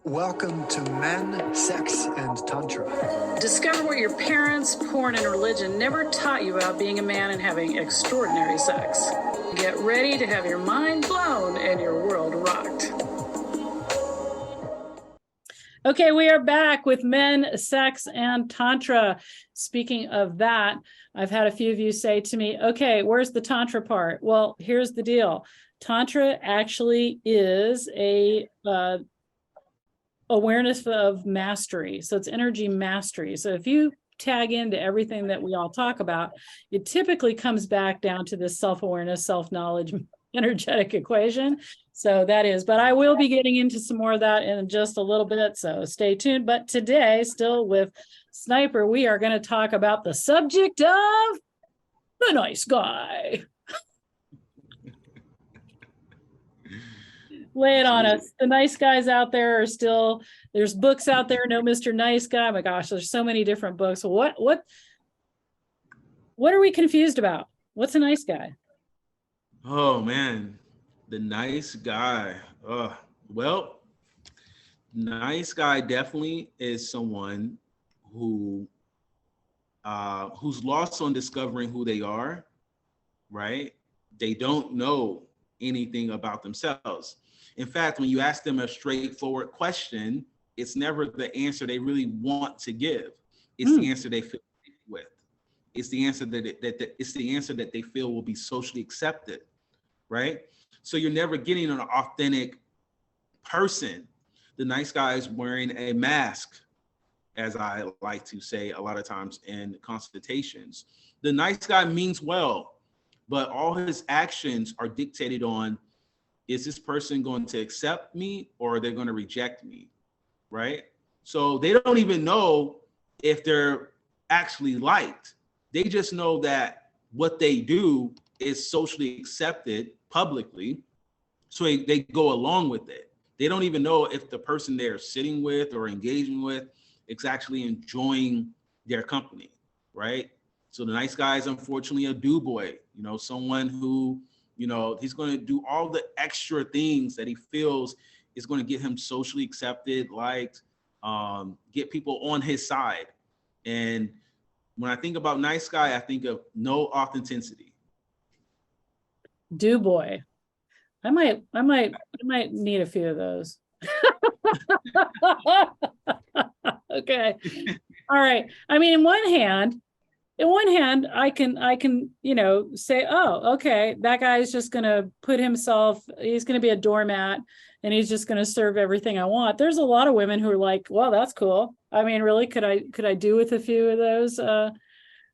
Welcome to Men, Sex, and Tantra. Discover what your parents, porn, and religion never taught you about being a man and having extraordinary sex. Get ready to have your mind blown and your world rocked. Okay, we are back with Men, Sex, and Tantra. Speaking of that, I've had a few of you say to me, okay, where's the Tantra part? Well, here's the deal. Tantra actually is a awareness of mastery. So it's energy mastery. So if you tag into everything that we all talk about, it typically comes back down to this self-awareness, self-knowledge, energetic equation. So that is, but I will be getting into some more of that in just a little bit. So stay tuned. But today, still with Sniper, we are going to talk about the subject of the nice guy. Lay it on us. The nice guys out there are still, there's books out there, no Mr. Nice Guy. Oh my gosh, there's so many different books. What are we confused about? What's a nice guy? Oh man, the nice guy. Well, nice guy definitely is someone who who's lost on discovering who they are, right? They don't know anything about themselves. In fact, when you ask them a straightforward question, it's never the answer they really want to give. It's the answer they feel with. It's the answer it's the answer that they feel will be socially accepted, right? So you're never getting an authentic person. The nice guy is wearing a mask, as I like to say a lot of times in consultations. The nice guy means well, but all his actions are dictated on, is this person going to accept me or are they going to reject me, right? So they don't even know if they're actually liked. They just know that what they do is socially accepted publicly, so they go along with it. They don't even know if the person they're sitting with or engaging with is actually enjoying their company, right? So the nice guy is unfortunately a do boy, someone who, he's going to do all the extra things that he feels is going to get him socially accepted, liked, get people on his side. And when I think about nice guy, I think of no authenticity. Do boy. I might need a few of those. Okay. All right. I mean, in one hand, I can, say, oh, okay, that guy's just going to put himself, he's going to be a doormat and he's just going to serve everything I want. There's a lot of women who are like, well, that's cool. I mean, really, could I do with a few of those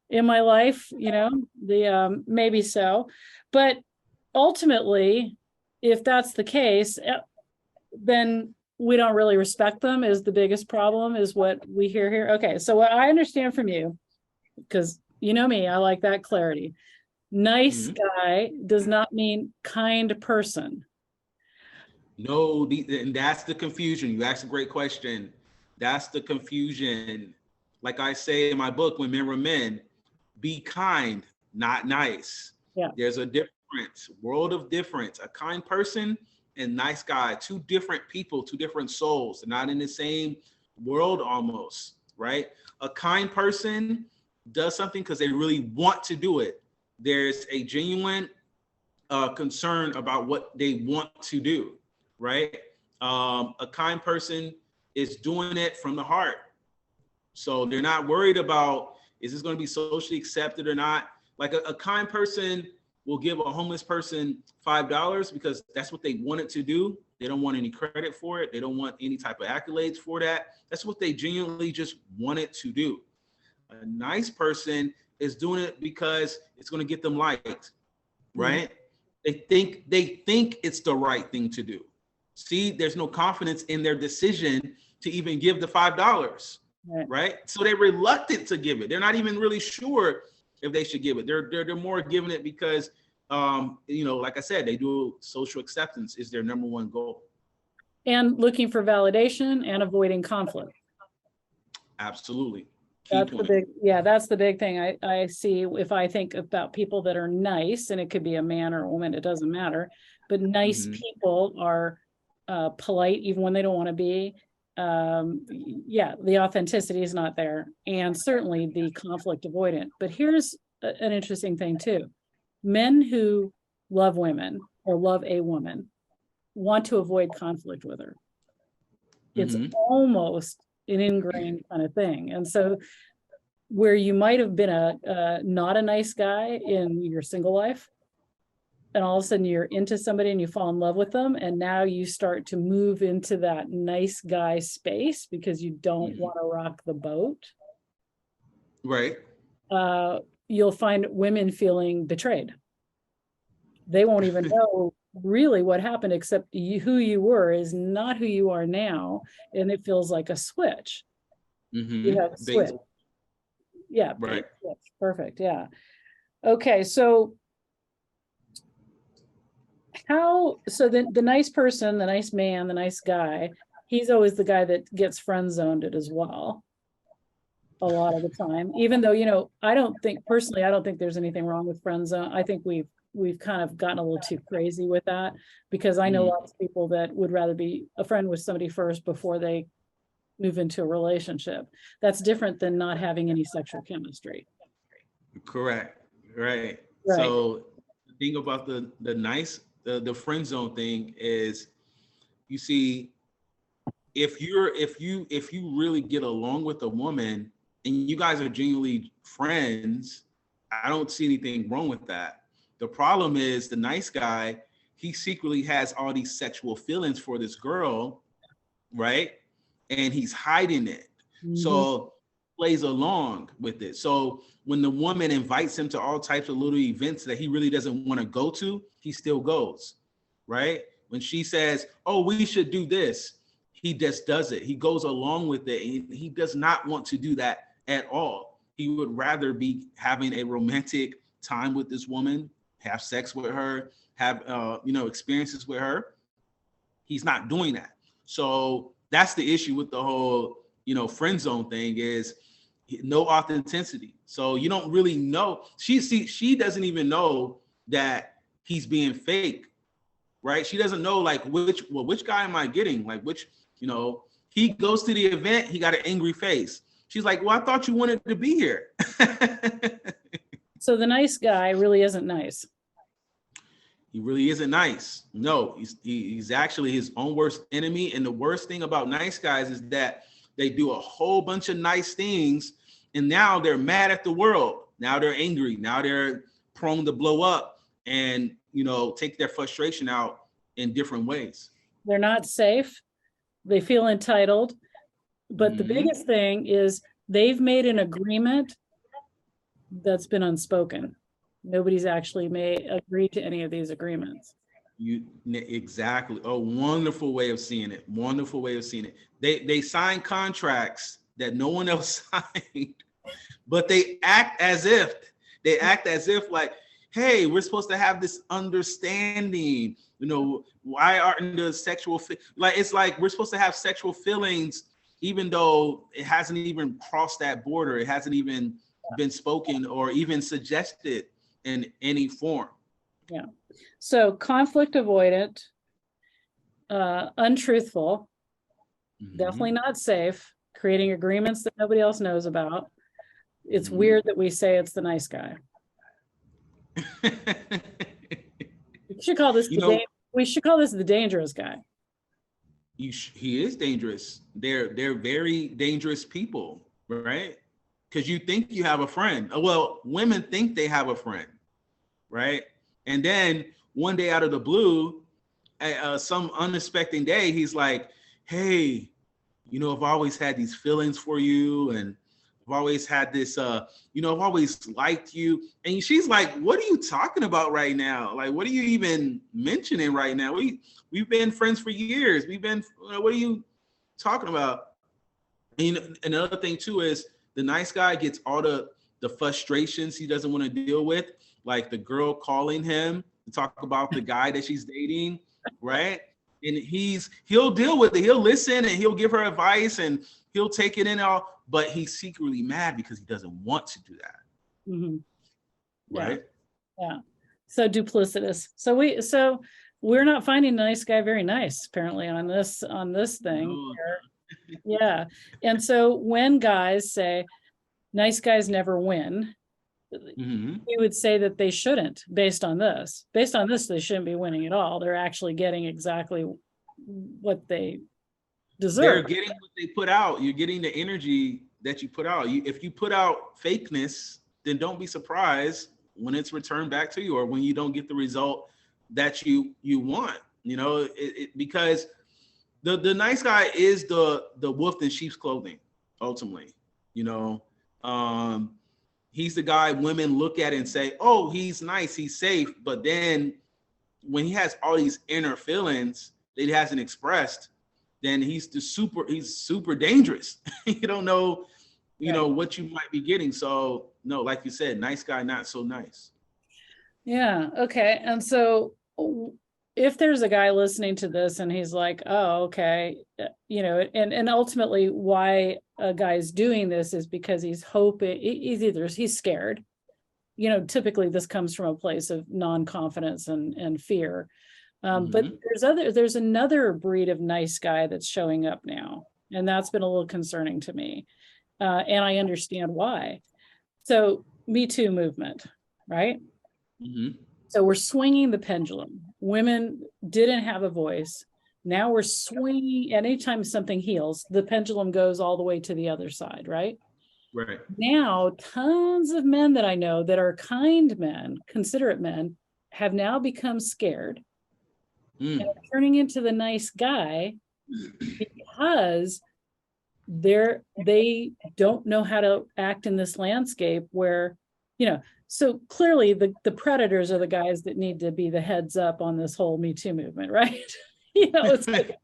in my life? Maybe so. But ultimately, if that's the case, then we don't really respect them is the biggest problem, is what we hear here. Okay, so what I understand from you, because you know me, I like that clarity. Nice guy does not mean kind person. No, and that's the confusion. You asked a great question. That's the confusion. Like I say in my book, When Men Were Men, be kind, not nice. Yeah. There's a difference, world of difference. A kind person and nice guy, two different people, two different souls. They're not in the same world almost, right? A kind person does something because they really want to do it. There's a genuine concern about what they want to do, right? A kind person is doing it from the heart. So they're not worried about, is this going to be socially accepted or not? Like a kind person will give a homeless person $5 because that's what they wanted to do. They don't want any credit for it. They don't want any type of accolades for that. That's what they genuinely just wanted to do. A nice person is doing it because it's going to get them liked, right? They think it's the right thing to do. See, there's no confidence in their decision to even give the $5, right? So they're reluctant to give it. They're not even really sure if they should give it. They're more giving it because, like I said, they do social acceptance is their number one goal. And looking for validation and avoiding conflict. Absolutely. That's the big thing I see if I think about people that are nice, and it could be a man or a woman, it doesn't matter, but nice people are polite even when they don't want to be. yeah, the authenticity is not there, and certainly the conflict avoidant. But here's an interesting thing too. Men who love women or love a woman want to avoid conflict with her. It's almost an ingrained kind of thing. And so where you might have been a not a nice guy in your single life, and all of a sudden you're into somebody and you fall in love with them, and now you start to move into that nice guy space because you don't want to rock the boat. Right. You'll find women feeling betrayed. They won't even know really what happened, except who you were is not who you are now, and it feels like a switch. You have a switch. Yeah, right. Switch. Perfect. Yeah. Okay, so the nice person, the nice man, the nice guy, he's always the guy that gets friend zoned it as well. A lot of the time, even though, I don't think there's anything wrong with friend zone. I think we've kind of gotten a little too crazy with that, because I know lots of people that would rather be a friend with somebody first before they move into a relationship. That's different than not having any sexual chemistry. Correct. Right. So the thing about the friend zone thing is, you see, if you really get along with a woman and you guys are genuinely friends, I don't see anything wrong with that. The problem is the nice guy, he secretly has all these sexual feelings for this girl, right? And he's hiding it. So plays along with it. So when the woman invites him to all types of little events that he really doesn't want to go to, he still goes, right? When she says, oh, we should do this, he just does it. He goes along with it. He does not want to do that at all. He would rather be having a romantic time with this woman, have sex with her, have experiences with her. He's not doing that. So that's the issue with the whole friend zone thing, is no authenticity. So you don't really know. She doesn't even know that he's being fake, right? She doesn't know like which guy am I getting? Like which, he goes to the event, he got an angry face. She's like, well, I thought you wanted to be here. So the nice guy really isn't nice. He really isn't nice. No, he's actually his own worst enemy. And the worst thing about nice guys is that they do a whole bunch of nice things, and now they're mad at the world. Now they're angry. Now they're prone to blow up and, take their frustration out in different ways. They're not safe. They feel entitled. But the biggest thing is they've made an agreement that's been unspoken. Nobody's actually agreed to any of these agreements. Exactly. Oh, wonderful way of seeing it. Wonderful way of seeing it. They sign contracts that no one else signed, but they act as if like, hey, we're supposed to have this understanding. Why aren't the sexual it's like we're supposed to have sexual feelings, even though it hasn't even crossed that border. It hasn't even been spoken or even suggested in any form. Yeah. So conflict avoidant, untruthful, definitely not safe, creating agreements that nobody else knows about. It's weird that we say it's the nice guy. We should call this the dangerous guy. He is dangerous. They're very dangerous people, right? Because you think you have a friend. Well, women think they have a friend, right? And then one day out of the blue, some unexpected day, he's like, hey, I've always had these feelings for you, and I've always had this, I've always liked you. And she's like, what are you talking about right now? Like, what are you even mentioning right now? We've been friends for years. What are you talking about? And another thing too is the nice guy gets all the frustrations he doesn't want to deal with, like the girl calling him to talk about the guy that she's dating, right? And he'll deal with it. He'll listen and he'll give her advice and he'll take it in all, but he's secretly mad because he doesn't want to do that. Mm-hmm. Right? Yeah. So duplicitous. So we're not finding the nice guy very nice, apparently, on this thing. Yeah. And so when guys say nice guys never win, Hmm. we would say that they shouldn't, based on this. Based on this, they shouldn't be winning at all. They're actually getting exactly what they They're deserve. getting what they put out. You're getting the energy that you put out. If you put out fakeness, then don't be surprised when it's returned back to you, or when you don't get the result that you want. Because the nice guy is the wolf in sheep's clothing, ultimately. You know, he's the guy women look at and say, "Oh, he's nice, he's safe," but then when he has all these inner feelings that he hasn't expressed, then he's super dangerous. You don't know, what you might be getting. So no, like you said, nice guy, not so nice. Yeah. Okay. And so if there's a guy listening to this and he's like, oh, okay, and ultimately why a guy's doing this is because he's hoping he's scared. Typically this comes from a place of non-confidence and fear. But there's another breed of nice guy that's showing up now, and that's been a little concerning to me. And I understand why. So Me Too movement, right? Mm-hmm. So we're swinging the pendulum. Women didn't have a voice. Now we're swinging. Anytime something heals, the pendulum goes all the way to the other side, right? Right. Now, tons of men that I know that are kind men, considerate men, have now become scared and are turning into the nice guy because they don't know how to act in this landscape where, so clearly the predators are the guys that need to be the heads up on this whole Me Too movement, right? It's like,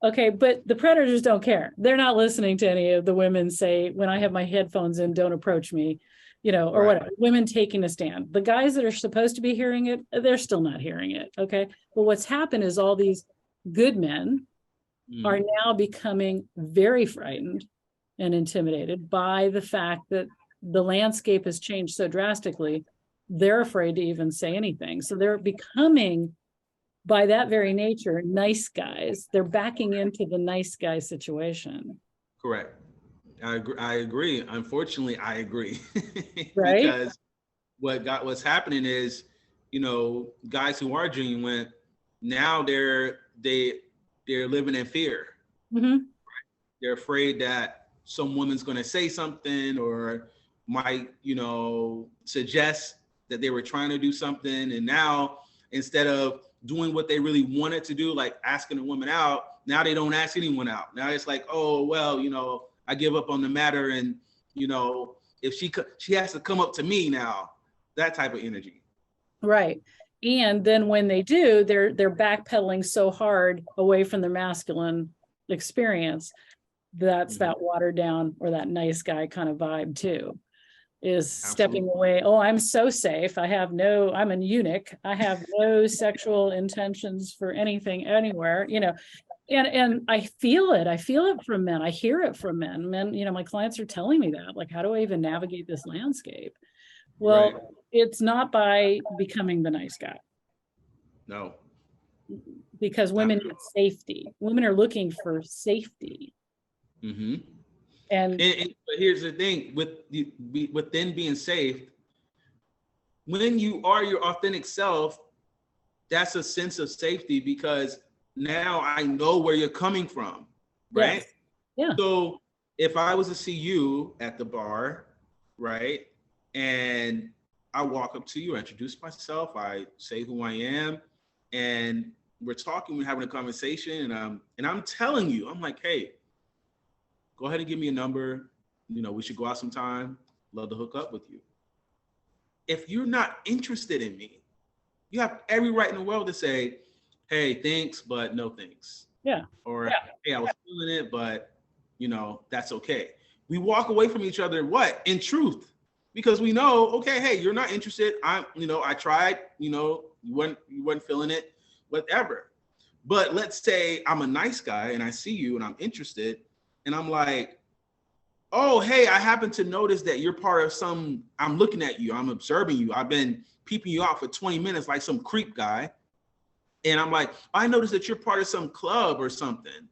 okay, but the predators don't care. They're not listening to any of the women say, when I have my headphones in, don't approach me, or Right. whatever. Women taking a stand. The guys that are supposed to be hearing it, they're still not hearing it. Okay. But what's happened is all these good men are now becoming very frightened and intimidated by the fact that the landscape has changed so drastically. They're afraid to even say anything. So they're becoming, by that very nature, nice guys. They're backing into the nice guy situation. Correct. I agree. Unfortunately, I agree. Right? Because what's happening is, guys who are genuine, now they're living in fear. Mm-hmm. They're afraid that some woman's going to say something, or might, suggest that they were trying to do something. And now, instead of doing what they really wanted to do, like asking a woman out, now they don't ask anyone out. Now it's like, oh, well, I give up on the matter. And, if she has to come up to me now, that type of energy. Right. And then when they do, they're backpedaling so hard away from their masculine experience. That's that watered down, or that nice guy kind of vibe too, is stepping away. Oh, I'm so safe. I'm a eunuch. I have no sexual intentions for anything anywhere, and I feel it from men. I hear it from men. My clients are telling me that, like, how do I even navigate this landscape? Well, right. It's not by becoming the nice guy. No. Because women need safety. Women are looking for safety. Mm-hmm. And but here's the thing, within being safe, when you are your authentic self, that's a sense of safety, because now I know where you're coming from, right? Yes. Yeah. So if I was to see you at the bar, right, and I walk up to you, I introduce myself, I say who I am, and we're talking, we're having a conversation, and I'm telling you, I'm like, hey, go ahead and give me a number. We should go out sometime. Love to hook up with you. If you're not interested in me, you have every right in the world to say, hey, thanks, but no thanks. Yeah. Or, hey, I was feeling it, but, that's okay. We walk away from each other, what? In truth. Because we know, okay, hey, you're not interested. I tried, you weren't feeling it, whatever. But let's say I'm a nice guy and I see you and I'm interested. And I'm like, oh, hey, I happen to notice that you're part of I'm looking at you, I'm observing you. I've been peeping you out for 20 minutes like some creep guy. And I'm like, I noticed that you're part of some club or something.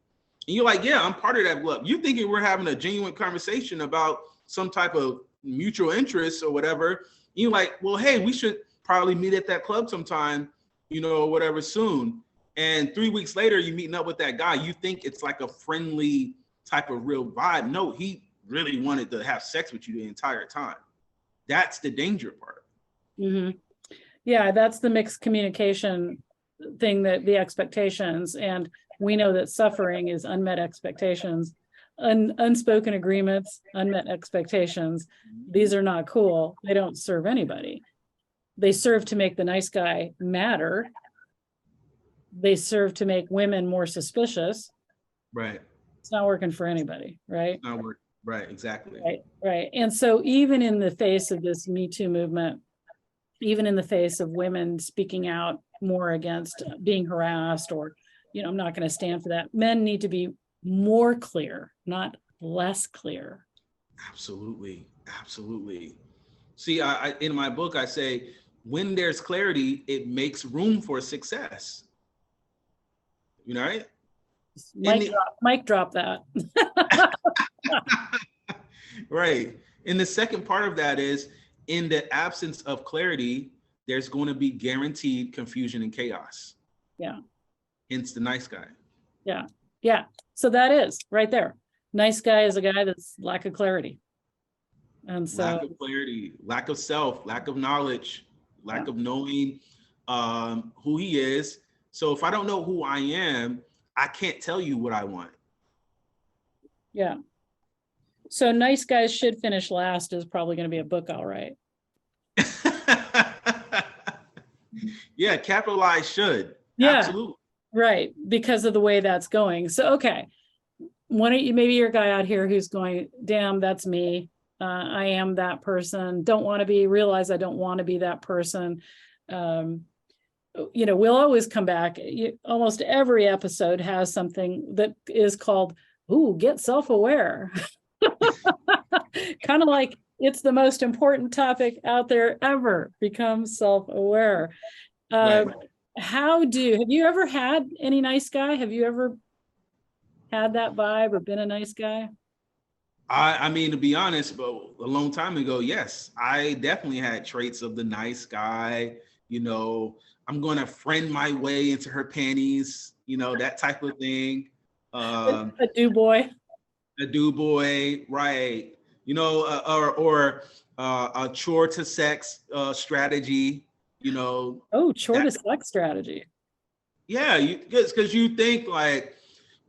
And you're like, yeah, I'm part of that club. You thinking we're having a genuine conversation about some type of mutual interest or whatever. You're like, well, hey, we should probably meet at that club sometime, you know, or whatever soon. And 3 weeks later, you're meeting up with that guy. You think it's like a friendly type of real vibe. No, he really wanted to have sex with you the entire time. That's the danger part. Mm-hmm. Yeah, that's the mixed communication thing, that the expectations. And we know that suffering is unmet expectations, unspoken agreements, unmet expectations. These are not cool. They don't serve anybody. They serve to make the nice guy matter. They serve to make women more suspicious. Right. It's not working for anybody, right? It's not working. Right, exactly. Right. And so even in the face of this Me Too movement, even in the face of women speaking out more against being harassed, or, you know, I'm not going to stand for that, men need to be more clear, not less clear. Absolutely. Absolutely. See, I in my book, I say, when there's clarity, it makes room for success. You know, right? Mic drop that. Right. And the second part of that is, in the absence of clarity, there's going to be guaranteed confusion and chaos. Yeah. Hence the nice guy. Yeah. Yeah. So that is right there. Nice guy is a guy that's lack of clarity. And so lack of clarity, lack of self, lack of knowledge, lack of knowing who he is. So if I don't know who I am, I can't tell you what I want. Yeah. So nice guys should finish last is probably going to be a book, all right. Yeah, capitalize should. Yeah. Absolutely. Right. Because of the way that's going. So, okay. Why don't you, maybe you're a guy out here who's going, damn, that's me. I am that person. Don't want to be, realize I don't want to be that person. You know, we'll always come back. Almost every episode has something that is called, ooh, get self-aware. Kind of like it's the most important topic out there ever, become self-aware. Right. Have you ever had any nice guy? Have you ever had that vibe or been a nice guy? I mean, to be honest, but a long time ago, yes, I definitely had traits of the nice guy. You know, I'm going to friend my way into her panties, you know, that type of thing. A do boy. A do boy, right. You know, or a chore to sex strategy, you know. Oh, chore to sex strategy. Yeah, because you think like,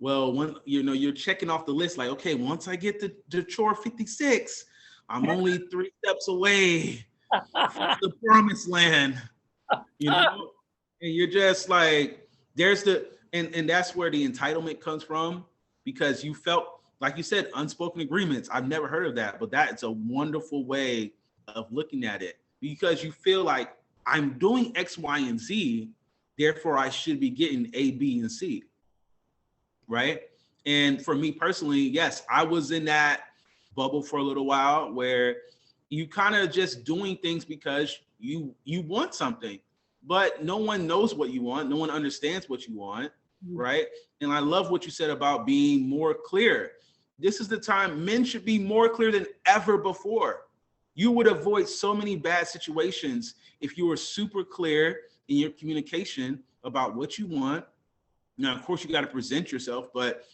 well, when you know you're checking off the list, like, okay, once I get to chore 56, I'm only 3 steps away from the promised land. You know, and you're just like, there's and that's where the entitlement comes from, because you felt, like you said, unspoken agreements. I've never heard of that, but that's a wonderful way of looking at it, because you feel like I'm doing X, Y, and Z, therefore I should be getting A, B, and C, right? And for me personally, yes, I was in that bubble for a little while where you kind of just doing things because you want something, but no one knows what you want. No one understands what you want, right? And I love what you said about being more clear. This is the time men should be more clear than ever before. You would avoid so many bad situations if you were super clear in your communication about what you want. Now, of course, you got to present yourself, but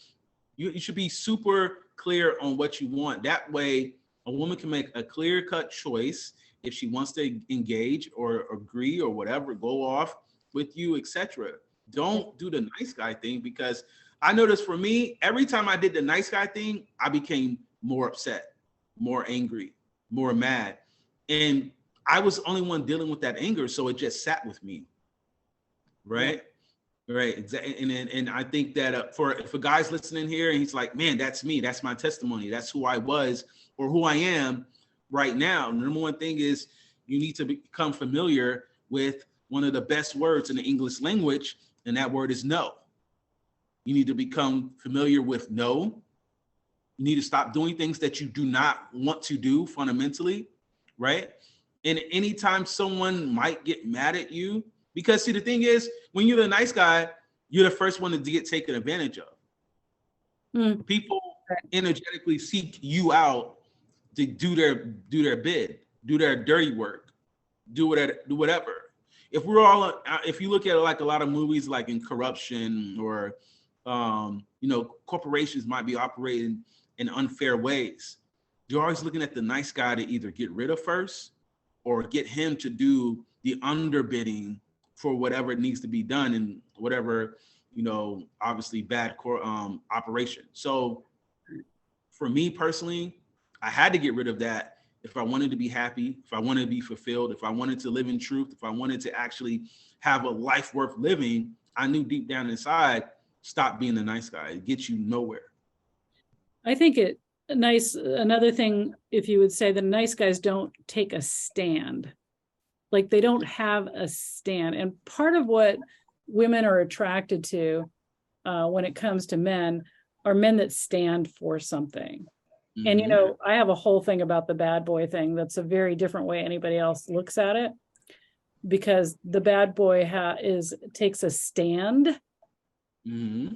you should be super clear on what you want. That way, a woman can make a clear-cut choice if she wants to engage or agree or whatever, go off with you, etc. Don't do the nice guy thing, because I noticed for me, every time I did the nice guy thing, I became more upset, more angry, more mad. And I was the only one dealing with that anger, so it just sat with me. Right? Right, exactly. And I think that if a guy's listening here and he's like, man, that's me, that's my testimony, that's who I was or who I am right now. The number one thing is you need to become familiar with one of the best words in the English language, and that word is no. You need to become familiar with no. You need to stop doing things that you do not want to do fundamentally, right? And anytime someone might get mad at you, because see, the thing is, when you're the nice guy, you're the first one to get taken advantage of. Mm, People energetically seek you out to do their bid, do their dirty work, do whatever. If we're all, if you look at like a lot of movies, like in corruption or, corporations might be operating in unfair ways. You're always looking at the nice guy to either get rid of first or get him to do the underbidding for whatever needs to be done in whatever, obviously bad operation. So for me personally, I had to get rid of that if I wanted to be happy, if I wanted to be fulfilled, if I wanted to live in truth, if I wanted to actually have a life worth living. I knew deep down inside, stop being the nice guy. It gets you nowhere. I think another thing, if you would say, the nice guys don't take a stand. Like they don't have a stand. And part of what women are attracted to when it comes to men are men that stand for something. And, I have a whole thing about the bad boy thing. That's a very different way anybody else looks at it, because the bad boy takes a stand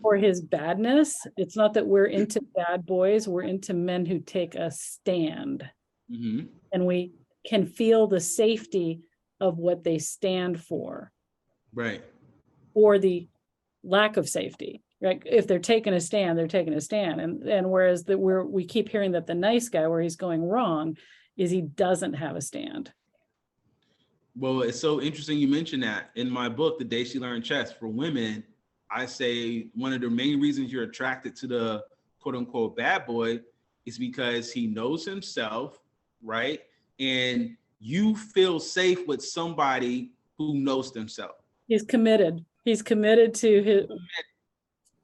for his badness. It's not that we're into bad boys. We're into men who take a stand, and we can feel the safety of what they stand for. Right. Or the lack of safety. Right. If they're taking a stand, they're taking a stand. And whereas we keep hearing that the nice guy, where he's going wrong, is he doesn't have a stand. Well, it's so interesting you mentioned that. In my book, The Day She Learned Chess, for women, I say one of the main reasons you're attracted to the quote unquote bad boy is because he knows himself, right? And you feel safe with somebody who knows themselves. He's committed. He's committed to his.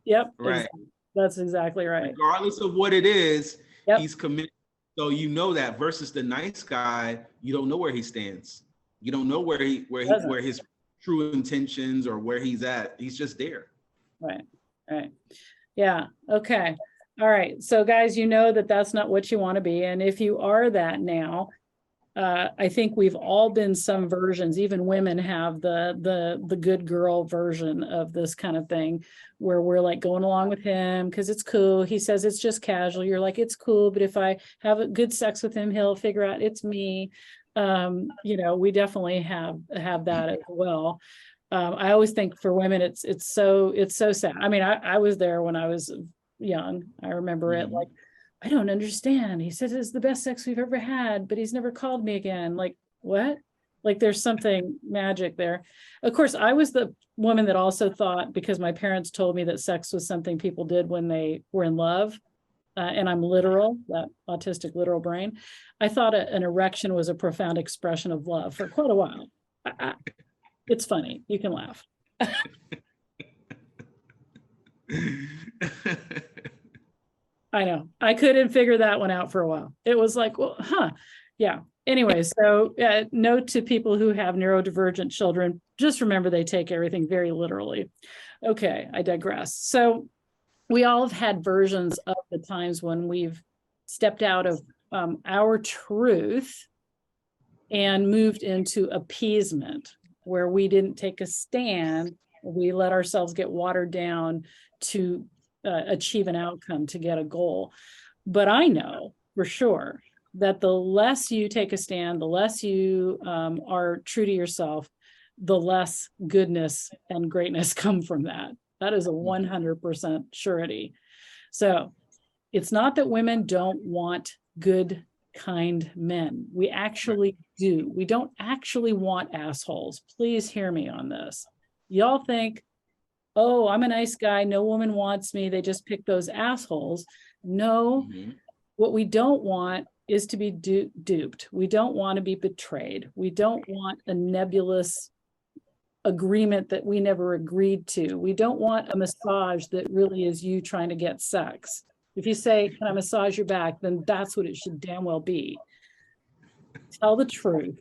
Yep. Right. Exactly. That's exactly right. Regardless of what it is, yep. He's committed. So that versus the nice guy, you don't know where he stands. You don't know where his true intentions or where he's at. He's just there. Right. Yeah. Okay. All right. So guys, that's not what you want to be. And if you are that now, I think we've all been some versions. Even women have the good girl version of this kind of thing, where we're like going along with him because it's cool. He says it's just casual. You're like, it's cool, but if I have a good sex with him, he'll figure out it's me. We definitely have that as well. I always think for women, it's so sad. I mean, I was there when I was young. I remember it like, I don't understand. He says it's the best sex we've ever had, but he's never called me again. Like, what? Like, there's something magic there. Of course, I was the woman that also thought, because my parents told me that sex was something people did when they were in love, and I'm literal, that autistic literal brain. I thought an erection was a profound expression of love for quite a while. It's funny. You can laugh. I know. I couldn't figure that one out for a while. It was like, well, yeah. Anyway, so note to people who have neurodivergent children, just remember they take everything very literally. Okay, I digress. So we all have had versions of the times when we've stepped out of our truth and moved into appeasement, where we didn't take a stand. We let ourselves get watered down to achieve an outcome, to get a goal. But I know for sure that the less you take a stand, the less you are true to yourself, the less goodness and greatness come from that. That is a 100% surety. So it's not that women don't want good, kind men. We actually do. We don't actually want assholes. Please hear me on this. Y'all think, oh, I'm a nice guy, no woman wants me, they just pick those assholes. No, what we don't want is to be duped. We don't want to be betrayed. We don't want a nebulous agreement that we never agreed to. We don't want a massage that really is you trying to get sex. If you say, can I massage your back, then that's what it should damn well be. Tell the truth,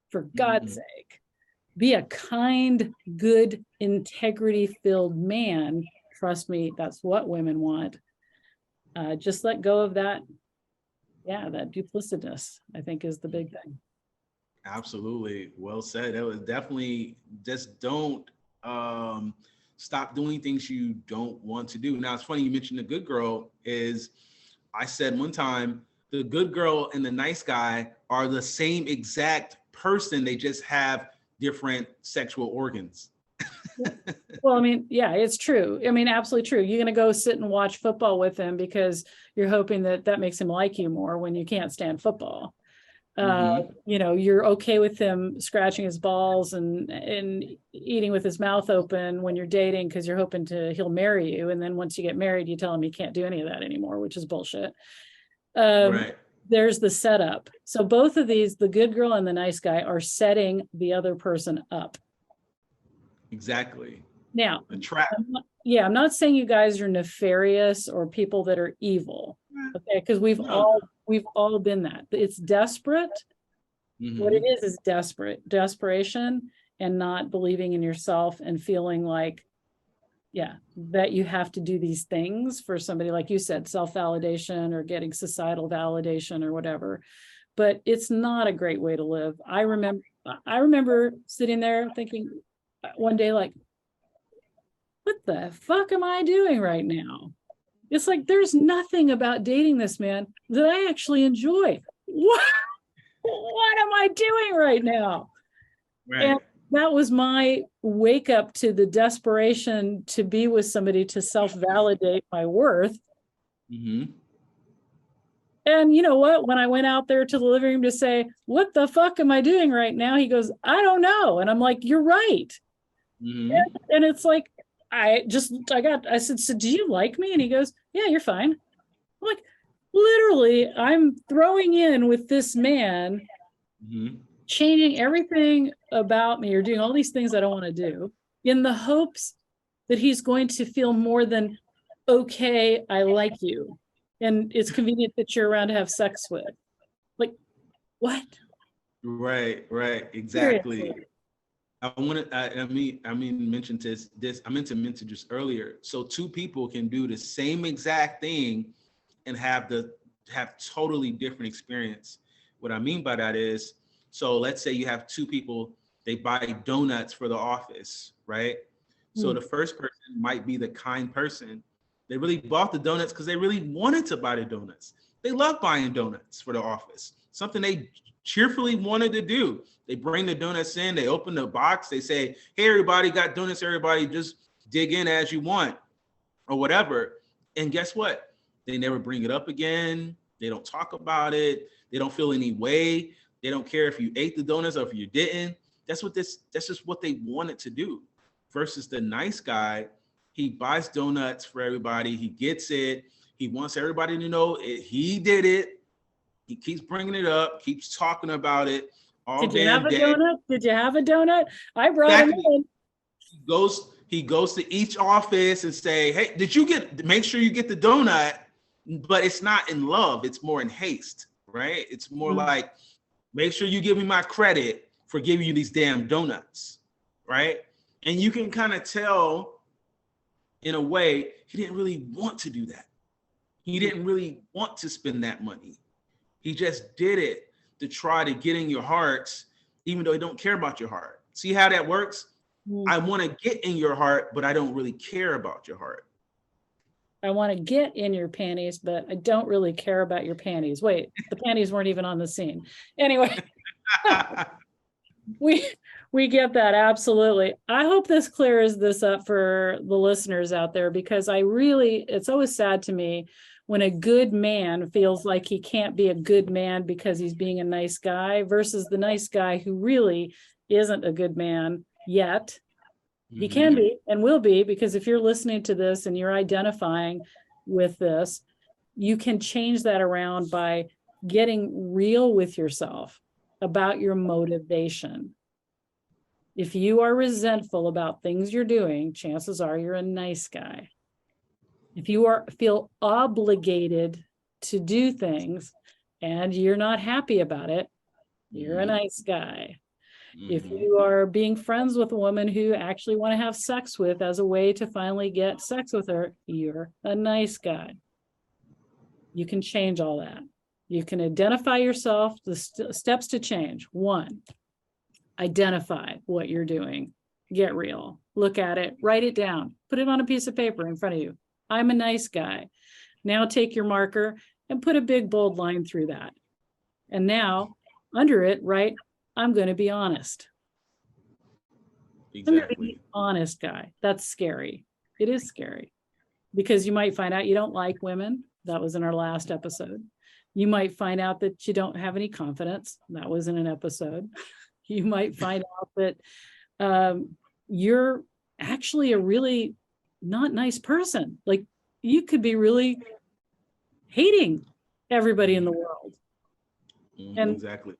for God's sake. Be a kind, good, integrity-filled man. Trust me, that's what women want. Just let go of that. Yeah, that duplicitous, I think, is the big thing. Absolutely. Well said. That was definitely, just don't Stop doing things you don't want to do. Now, it's funny you mentioned the good girl. Is I said one time, the good girl and the nice guy are the same exact person. They just have different sexual organs. Well, I mean, yeah, it's true. I mean, absolutely true. You're going to go sit and watch football with him because you're hoping that that makes him like you more when you can't stand football. You know, you're okay with him scratching his balls and eating with his mouth open when you're dating because you're hoping he'll marry you. And then once you get married, you tell him you can't do any of that anymore, which is bullshit. Right. There's the setup. So both of these, the good girl and the nice guy, are setting the other person up. Exactly. Now, A trap. I'm not saying you guys are nefarious or people that are evil. Okay, because we've all been that. It's desperate. What it is desperation and not believing in yourself and feeling like, that you have to do these things for somebody, like you said, self-validation or getting societal validation or whatever. But it's not a great way to live. I remember sitting there thinking one day, like, what the fuck am I doing right now? It's like, there's nothing about dating this man that I actually enjoy. What am I doing right now? Right. And that was my wake up to the desperation to be with somebody to self-validate my worth. And you know what? When I went out there to the living room to say, what the fuck am I doing right now? He goes, I don't know. And I'm like, you're right. And it's like, I said, so do you like me? And he goes, yeah, you're fine. I'm like, literally, I'm throwing in with this man, changing everything about me or doing all these things I don't want to do in the hopes that he's going to feel more than, okay, I like you. And it's convenient that you're around to have sex with. Like, what? Right. Exactly. Seriously. I mention this. I meant to mention just earlier. So two people can do the same exact thing and have totally different experience. What I mean by that is, so let's say you have two people, they buy donuts for the office, right? So the first person might be the kind person. They really bought the donuts because they really wanted to buy the donuts. They love buying donuts for the office, something they cheerfully wanted to do. They bring the donuts in, they open the box, they say, hey, everybody, got donuts, everybody just dig in as you want or whatever. And guess what? They never bring it up again. They don't talk about it. They don't feel any way. They don't care if you ate the donuts or if you didn't. That's just what they wanted to do. Versus the nice guy, he buys donuts for everybody. He gets it. He wants everybody to know he did it. He keeps bringing it up, keeps talking about it all Did you damn have a day. donut? Did you have a donut? I brought him in. He goes to each office and say, hey, make sure you get the donut, but it's not in love. It's more in haste, right? It's more like, make sure you give me my credit for giving you these damn donuts, right? And you can kind of tell in a way, he didn't really want to do that. He didn't really want to spend that money. He just did it to try to get in your heart, even though he don't care about your heart. See how that works? I want to get in your heart, but I don't really care about your heart. I want to get in your panties, but I don't really care about your panties. Wait, the panties weren't even on the scene. Anyway, we get that, absolutely. I hope this clears this up for the listeners out there, because it's always sad to me when a good man feels like he can't be a good man because he's being a nice guy versus the nice guy who really isn't a good man yet. He can be and will be, because if you're listening to this and you're identifying with this, you can change that around by getting real with yourself about your motivation. If you are resentful about things you're doing, chances are you're a nice guy. If you feel obligated to do things and you're not happy about it, you're a nice guy. If you are being friends with a woman who actually want to have sex with as a way to finally get sex with her, you're a nice guy. You can change all that. You can identify yourself, the steps to change. 1, identify what you're doing. get real. Look at it, write it down, put it on a piece of paper in front of you. I'm a nice guy. Now take your marker and put a big bold line through that. And now under it, write, I'm going to be honest. I'm going to be Exactly. an honest guy. That's scary. It is scary because you might find out you don't like women. That was in our last episode. You might find out that you don't have any confidence. That was in an episode. You might find out that you're actually a really not nice person. Like you could be really hating everybody in the world. And Exactly.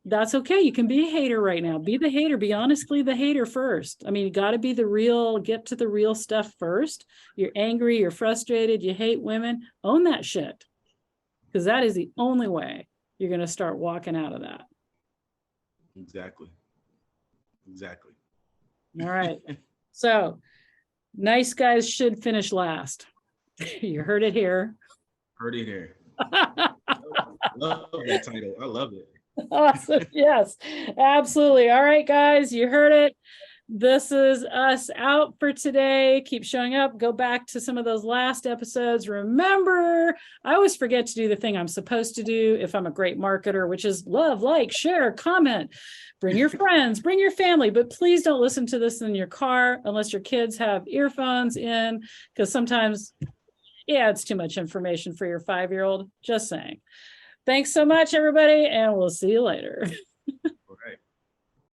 that's okay. You can be a hater right now. Be the hater. Be honestly the hater first. I mean, you got to be get to the real stuff first. You're angry, you're frustrated, you hate women. Own that shit. Because that is the only way you're going to start walking out of that. Exactly. Exactly. All right. So, nice guys should finish last. You heard it here. Heard it here. Love that title. I love it. Awesome. Yes, absolutely. All right, guys, you heard it. This is us out for today. Keep showing up. Go back to some of those last episodes. Remember, I always forget to do the thing I'm supposed to do if I'm a great marketer, which is love, like, share, comment, bring your friends, bring your family, but please don't listen to this in your car unless your kids have earphones in, because sometimes, it's too much information for your 5-year-old. Just saying. Thanks so much, everybody, and we'll see you later.